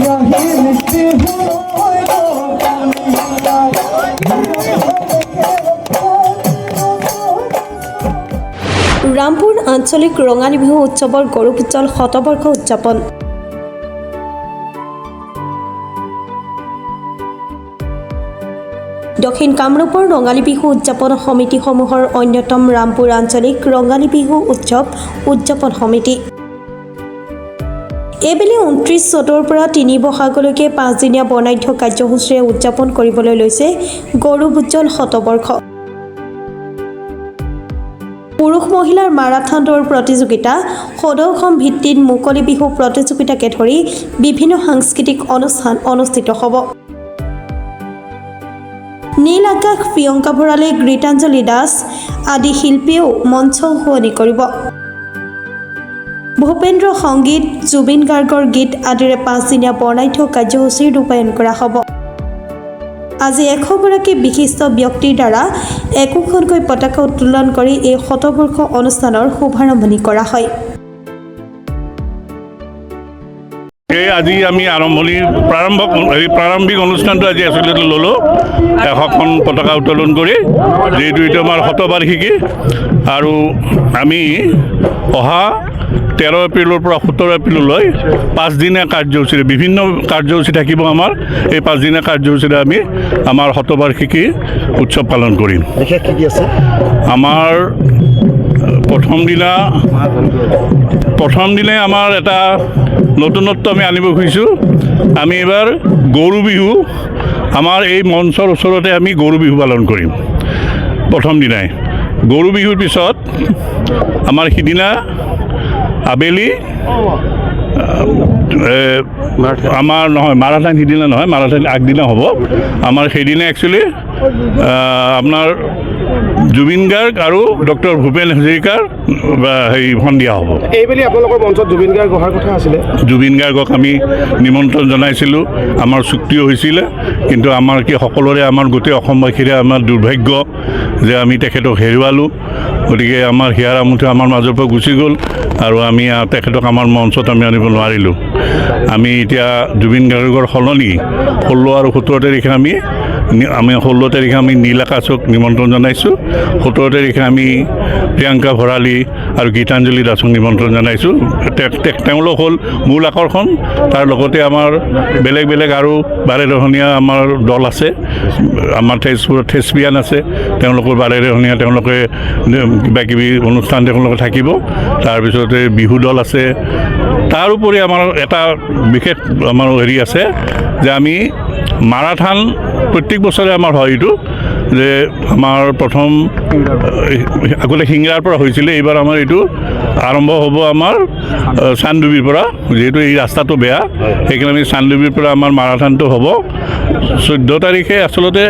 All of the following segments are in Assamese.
ৰামপুৰ আঞ্চলিক ৰঙালী বিহু উৎসৱৰ গৌৰৱোজ্জ্বল শতবৰ্ষ উদযাপন। দক্ষিণ কামৰূপৰ ৰঙালী বিহু উদযাপন সমিতিসমূহৰ অন্যতম ৰামপুৰ আঞ্চলিক ৰঙালী বিহু উৎসৱ উদযাপন সমিতি। এইবেলি 29 চ'তৰ পৰা 3 বহাগলৈকে 5 দিনীয়া বৰ্ণাঢ্য কাৰ্যসূচীৰে উদযাপন কৰিবলৈ লৈছে গৌৰৱোজ্জ্বল শতবৰ্ষ। পুৰুষ মহিলাৰ মাৰাথন দৌৰ প্ৰতিযোগিতা, সদৌ অসম ভিত্তিত মুকলি বিহু প্ৰতিযোগিতাকে ধৰি বিভিন্ন সাংস্কৃতিক অনুষ্ঠান অনুষ্ঠিত হ'ব। নীল আকাশ, প্ৰিয়ংকা ভৰালী, গীতাঞ্জলি দাস আদি শিল্পীয়েও মঞ্চ শুৱনি কৰিব। ভূপেন্দ্ৰ সংগীত, জুবিন গাৰ্গৰ গীত আদিৰে 5 দিনীয়া বৰ্ণাঢ্য কাৰ্যসূচী ৰূপায়ণ কৰা হ'ব। আজি 100 গৰাকী বিশিষ্ট ব্যক্তিৰ দ্বাৰা একোখনকৈ পতাকা উত্তোলন কৰি এই শতবৰ্ষ অনুষ্ঠানৰ শুভাৰম্ভণি কৰা হয়। আজি আমি প্ৰাৰম্ভিক অনুষ্ঠানটো আজি আচলতে ল'লোঁ 100খন পতাকা উত্তোলন কৰি, যিহেতু এইটো আমাৰ শতবাৰ্ষিকী আৰু আমি অহা 13 এপ্ৰিলৰ পৰা 17 এপ্ৰিললৈ 5 দিনীয়া কাৰ্যসূচীৰে বিভিন্ন কাৰ্যসূচী থাকিব আমাৰ। এই 5 দিনীয়া কাৰ্যসূচীৰে আমি আমাৰ শতবাৰ্ষিকী উৎসৱ পালন কৰিম। বিশেষ কি আছে আমাৰ প্ৰথম দিনাই আমাৰ এটা নতুনত্ব আমি আনিব খুজিছোঁ। আমি এবাৰ গৰু বিহু আমাৰ এই মঞ্চৰ ওচৰতে আমি গৰু বিহু পালন কৰিম। প্ৰথম দিনাই গৰু বিহুৰ পিছত আমাৰ সিদিনা আবেলি আমাৰ মাৰাথান সিদিনা নহয়, মাৰাথান আগদিনা হ'ব। আমাৰ সেইদিনা একচুৱেলি আপোনাৰ জুবিন গাৰ্গ আৰু ডক্টৰ ভূপেন হাজৰিকাৰ সন্ধিয়া হ'ব। এইবেলি আপোনালোকৰ মঞ্চত জুবিন গাৰ্গ অহাৰ কথা আছিলে। জুবিন গাৰ্গক আমি নিমন্ত্ৰণ জনাইছিলোঁ, আমাৰ চুক্তিও হৈছিলে, কিন্তু আমাৰ সকলোৰে আমাৰ গোটেই অসমবাসীৰে আমাৰ দুৰ্ভাগ্য যে আমি তেখেতক হেৰুৱালোঁ। গতিকে আমাৰ হিয়াৰ আমঠু আমাৰ মাজৰ পৰা গুচি গ'ল আৰু আমি তেখেতক আমাৰ মঞ্চত আমি আনিব নোৱাৰিলোঁ। আমি এতিয়া জুবিন গাৰ্গৰ সলনি 16 আৰু 17 তাৰিখে আমি 16 তাৰিখে আমি নীল আকাশক নিমন্ত্ৰণ জনাইছোঁ। 17 তাৰিখে আমি প্ৰিয়ংকা ভৰালী আৰু গীতাঞ্জলি দাসক নিমন্ত্ৰণ জনাইছোঁ। তেওঁলোক হ'ল মূল আকৰ্ষণ। তাৰ লগতে আমাৰ বেলেগ বেলেগ আৰু বাৰেৰহণীয়া আমাৰ দল আছে। আমাৰ তেজপুৰত থেচপিয়ান আছে, তেওঁলোকৰ বাৰেৰহণীয়া তেওঁলোকে কিবাকিবি অনুষ্ঠান তেওঁলোকে থাকিব। তাৰপিছতে বিহু দল আছে। তাৰোপৰি আমাৰ এটা বিশেষ আমাৰ আছে যে আমি মাৰাথান প্ৰত্যেক বছৰে আমাৰ হয় এইটো, যে আমাৰ প্ৰথম আগতে সিংৰাৰ পৰা হৈছিলে, এইবাৰ আমাৰ এইটো আৰম্ভ হ'ব আমাৰ চান্দুবিৰ পৰা। যিহেতু এই ৰাস্তাটো বেয়া, সেইকাৰণে আমি চান্দুবিৰ পৰা আমাৰ মাৰাথানটো হ'ব। 14 তাৰিখে আচলতে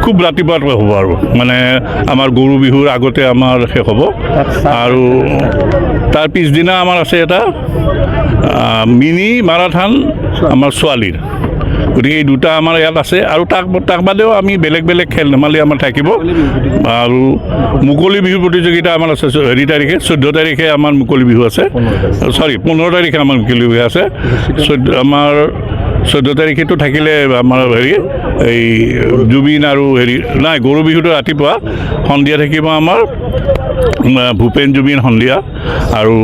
খুব ৰাতিপুৱাৰ পৰা হ'ব আৰু মানে আমাৰ গৰু বিহুৰ আগতে আমাৰ শেষ হ'ব। আৰু তাৰ পিছদিনা আমাৰ আছে এটা মিনি মাৰাথান আমাৰ ছোৱালীৰ। গতিকে এই দুটা আমাৰ ইয়াত আছে আৰু তাক বাদেও আমি বেলেগ বেলেগ খেল ধেমালি আমাৰ থাকিব। আৰু মুকলি বিহু প্ৰতিযোগিতা আমাৰ আছে 14 তাৰিখে। 14 তাৰিখে আমাৰ মুকলি বিহু আছে, 15 তাৰিখে আমাৰ মুকলি বিহু আছে। আমাৰ 14 তাৰিখেতো থাকিলে আমাৰ এই জুবিন আৰু নাই, গৰু বিহুটো ৰাতিপুৱা, সন্ধিয়া থাকিব আমাৰ ভূপেন জুবিন সন্ধিয়া, আৰু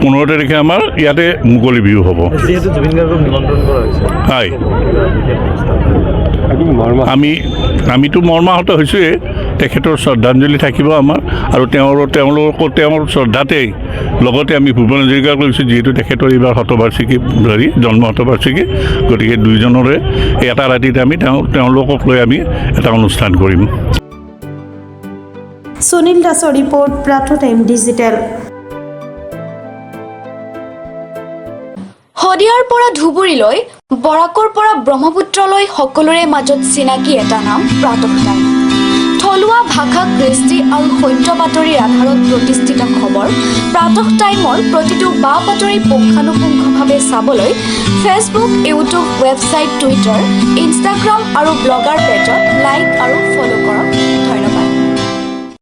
15 তাৰিখে আমাৰ ইয়াতে মুকলি বিহু হ'ব। হয়, আমিতো মৰ্মাহত হৈছোঁৱে। তেখেতৰ শ্ৰদ্ধাঞ্জলি থাকিব আমাৰ, আৰু তেওঁৰ শ্ৰদ্ধাতেই লগতে আমি ভূপেন হাজৰিকাক লৈছোঁ, যিহেতু তেখেতৰ এইবাৰ শতবাৰ্ষিকী জন্ম শতবাৰ্ষিকী। গতিকে দুইজনৰে এটা ৰাতিতে আমি তেওঁলোকক লৈ আমি এটা অনুষ্ঠান কৰিম। সুনীল দাসৰ ৰিপৰ্ট, প্ৰাৰ্থ টাইম ডিজিটেল। শদিয়াৰ পৰা ধুবুৰীলৈ, বৰাকৰ পৰা ব্ৰহ্মপুত্ৰলৈ সকলোৰে মাজত চিনাকি এটা নাম প্ৰাতঃ টাইম। থলুৱা ভাষা, কৃষ্টি আৰু সত্য বাতৰিৰ আধাৰত প্ৰতিষ্ঠিত খবৰ প্ৰাতঃ টাইমৰ প্ৰতিটো বা বাতৰি পুংখানুপুংখভাৱে চাবলৈ Facebook, YouTube, website, Twitter, Instagram আৰু ব্লগাৰ পেজত লাইক আৰু ফ'ল' কৰক।